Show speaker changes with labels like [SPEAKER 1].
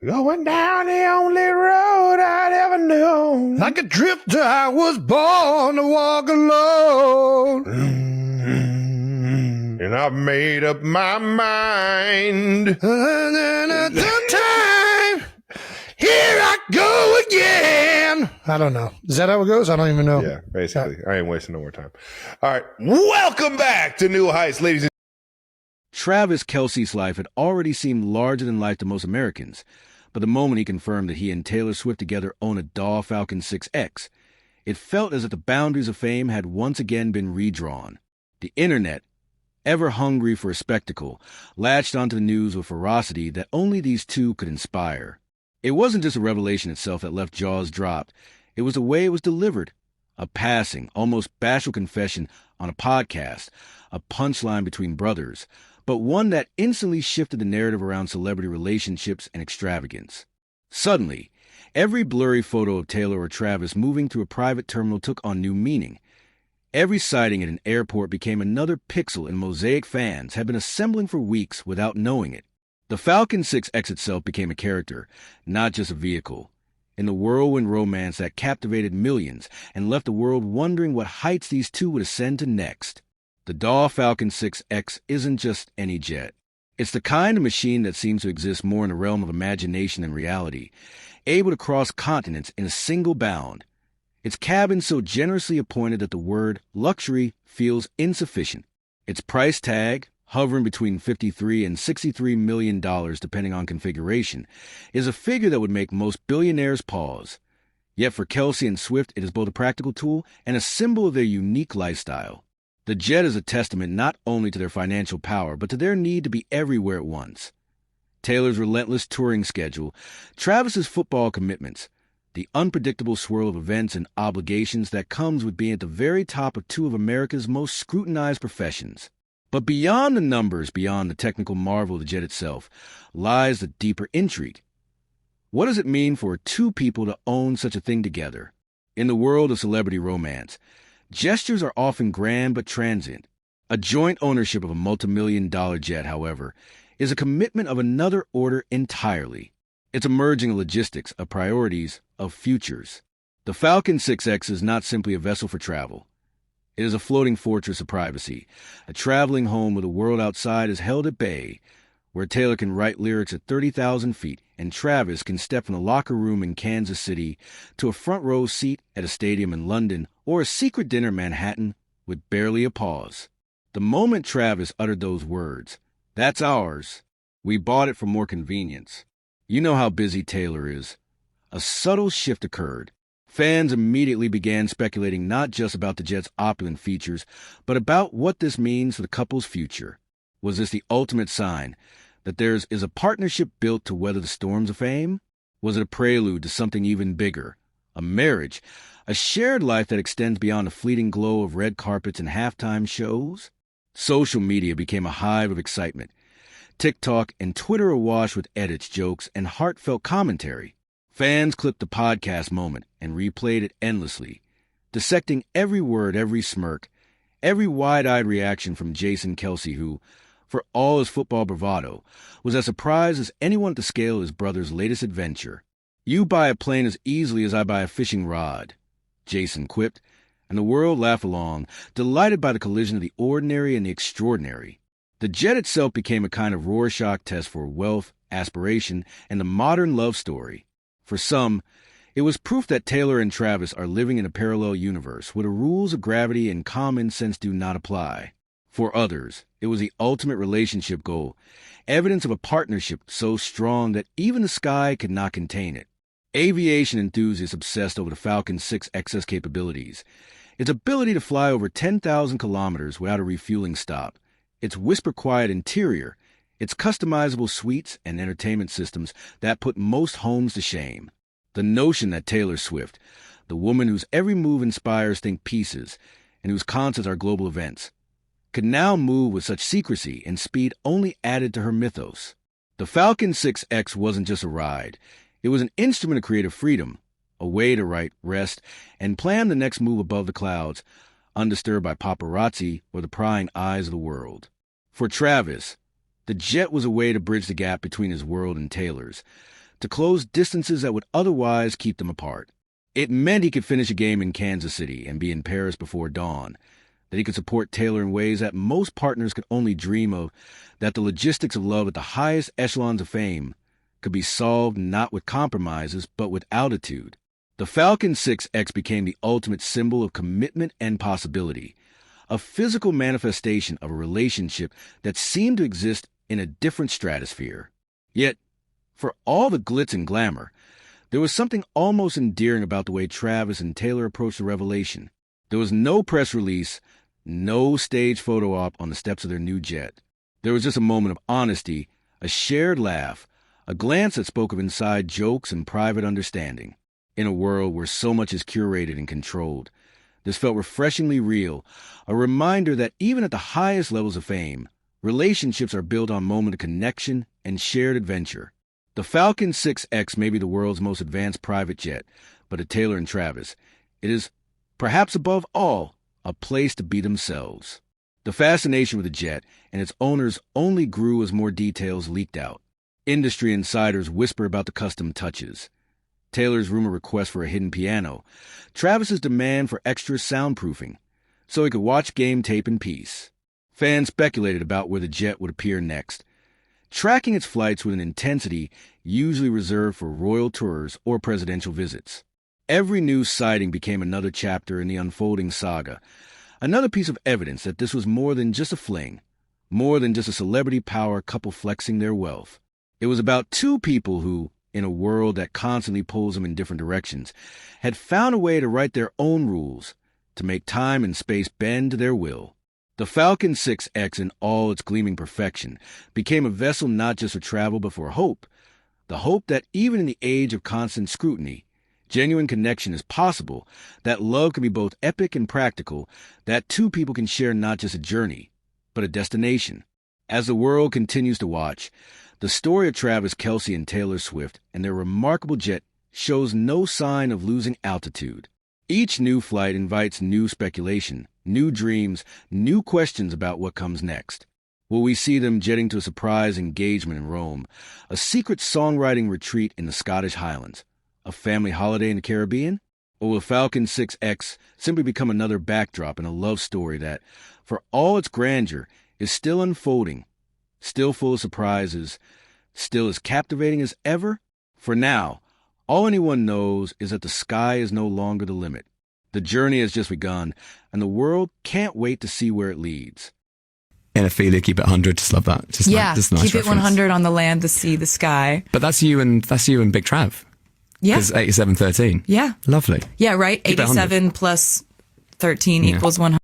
[SPEAKER 1] Going down the only road I'd ever known.
[SPEAKER 2] Like a drifter, I was born to walk alone.
[SPEAKER 1] And I've made up my mind.
[SPEAKER 2] And then at the time, here I go again. I don't know. Is that how it goes? I don't even know.
[SPEAKER 1] Yeah, basically. I ain't wasting no more time. All right. Welcome back to New Heights, ladies and
[SPEAKER 3] Travis Kelce's life had already seemed larger than life to most Americans, but the moment he confirmed that he and Taylor Swift together own a DAW Falcon 6X, it felt as if the boundaries of fame had once again been redrawn. The internet, ever hungry for a spectacle, latched onto the news with ferocity that only these two could inspire. It wasn't just a revelation itself that left jaws dropped. It was the way it was delivered. A passing, almost bashful confession on a podcast, a punchline between brothers, but one that instantly shifted the narrative around celebrity relationships and extravagance. Suddenly, every blurry photo of Taylor or Travis moving through a private terminal took on new meaning. Every sighting at an airport became another pixel in mosaic fans had been assembling for weeks without knowing it. The Falcon 6X itself became a character, not just a vehicle. In the whirlwind romance that captivated millions and left the world wondering what heights these two would ascend to next. The DAW Falcon 6X isn't just any jet. It's the kind of machine that seems to exist more in the realm of imagination than reality, able to cross continents in a single bound. Its cabin so generously appointed that the word luxury feels insufficient. Its price tag, hovering between $53 and $63 million depending on configuration, is a figure that would make most billionaires pause. Yet for Kelce and Swift, it is both a practical tool and a symbol of their unique lifestyle. The jet is a testament not only to their financial power, but to their need to be everywhere at once. Taylor's relentless touring schedule, Travis's football commitments, the unpredictable swirl of events and obligations that comes with being at the very top of two of America's most scrutinized professions. But beyond the numbers, beyond the technical marvel of the jet itself, lies the deeper intrigue. What does it mean for two people to own such a thing together? In the world of celebrity romance, gestures are often grand but transient. A joint ownership of a multi-million-dollar jet, however, is a commitment of another order entirely. It's a merging of logistics, of priorities, of futures. The Falcon 6X is not simply a vessel for travel. It is a floating fortress of privacy, a traveling home where the world outside is held at bay, where Taylor can write lyrics at 30,000 feet and Travis can step from the locker room in Kansas City to a front row seat at a stadium in London or a secret dinner in Manhattan with barely a pause. The moment Travis uttered those words, "That's ours. We bought it for more convenience." You know how busy Taylor is. A subtle shift occurred. Fans immediately began speculating not just about the jet's opulent features, but about what this means for the couple's future. Was this the ultimate sign that theirs is a partnership built to weather the storms of fame? Was it a prelude to something even bigger? A marriage, a shared life that extends beyond the fleeting glow of red carpets and halftime shows? Social media became a hive of excitement. TikTok and Twitter awash with edits, jokes, and heartfelt commentary. Fans clipped the podcast moment and replayed it endlessly, dissecting every word, every smirk, every wide-eyed reaction from Jason Kelce, who, for all his football bravado, was as surprised as anyone at the scale of his brother's latest adventure. "You buy a plane as easily as I buy a fishing rod," Jason quipped, and the world laughed along, delighted by the collision of the ordinary and the extraordinary. The jet itself became a kind of Rorschach test for wealth, aspiration, and the modern love story. For some, it was proof that Taylor and Travis are living in a parallel universe where the rules of gravity and common sense do not apply. For others, it was the ultimate relationship goal, evidence of a partnership so strong that even the sky could not contain it. Aviation enthusiasts obsessed over the Falcon 6X's capabilities, its ability to fly over 10,000 kilometers without a refueling stop, its whisper-quiet interior, its customizable suites and entertainment systems that put most homes to shame. The notion that Taylor Swift, the woman whose every move inspires think pieces and whose concerts are global events, could now move with such secrecy and speed only added to her mythos. The Falcon 6X wasn't just a ride. It was an instrument of creative freedom, a way to write, rest, and plan the next move above the clouds, undisturbed by paparazzi or the prying eyes of the world. For Travis, the jet was a way to bridge the gap between his world and Taylor's, to close distances that would otherwise keep them apart. It meant he could finish a game in Kansas City and be in Paris before dawn, that he could support Taylor in ways that most partners could only dream of, that the logistics of love at the highest echelons of fame could be solved not with compromises, but with altitude. The Falcon 6X became the ultimate symbol of commitment and possibility, a physical manifestation of a relationship that seemed to exist in a different stratosphere. Yet, for all the glitz and glamour, there was something almost endearing about the way Travis and Taylor approached the revelation. There was no press release, no stage photo op on the steps of their new jet. There was just a moment of honesty, a shared laugh, a glance that spoke of inside jokes and private understanding. In a world where so much is curated and controlled, this felt refreshingly real, a reminder that even at the highest levels of fame, relationships are built on moments of connection and shared adventure. The Falcon 6X may be the world's most advanced private jet, but to Taylor and Travis, it is, perhaps above all, a place to be themselves. The fascination with the jet and its owners only grew as more details leaked out. Industry insiders whisper about the custom touches, Taylor's rumored request for a hidden piano, Travis's demand for extra soundproofing, so he could watch game tape in peace. Fans speculated about where the jet would appear next, tracking its flights with an intensity usually reserved for royal tours or presidential visits. Every new sighting became another chapter in the unfolding saga, another piece of evidence that this was more than just a fling, more than just a celebrity power couple flexing their wealth. It was about two people who, in a world that constantly pulls them in different directions, had found a way to write their own rules, to make time and space bend to their will. The Falcon 6X in all its gleaming perfection became a vessel not just for travel but for hope, the hope that even in the age of constant scrutiny, genuine connection is possible, that love can be both epic and practical, that two people can share not just a journey, but a destination. As the world continues to watch, the story of Travis Kelce and Taylor Swift and their remarkable jet shows no sign of losing altitude. Each new flight invites new speculation, new dreams, new questions about what comes next. Will we see them jetting to a surprise engagement in Rome, a secret songwriting retreat in the Scottish Highlands, a family holiday in the Caribbean? Or will Falcon 6X simply become another backdrop in a love story that, for all its grandeur, is still unfolding, still full of surprises, still as captivating as ever? For now, all anyone knows is that the sky is no longer the limit. The journey has just begun, and the world can't wait to see where it leads.
[SPEAKER 4] In Ophelia, keep it 100. Just love that. Just
[SPEAKER 5] Yeah,
[SPEAKER 4] just a nice
[SPEAKER 5] keep it
[SPEAKER 4] reference.
[SPEAKER 5] 100 on the land, the sea, the sky.
[SPEAKER 4] But that's you and Big Trav.
[SPEAKER 5] Yeah.
[SPEAKER 4] Because 87-13.
[SPEAKER 5] Yeah.
[SPEAKER 4] Lovely.
[SPEAKER 5] Yeah, right?
[SPEAKER 4] Keep it 100.
[SPEAKER 5] 87 plus 13
[SPEAKER 4] Yeah.
[SPEAKER 5] equals 100.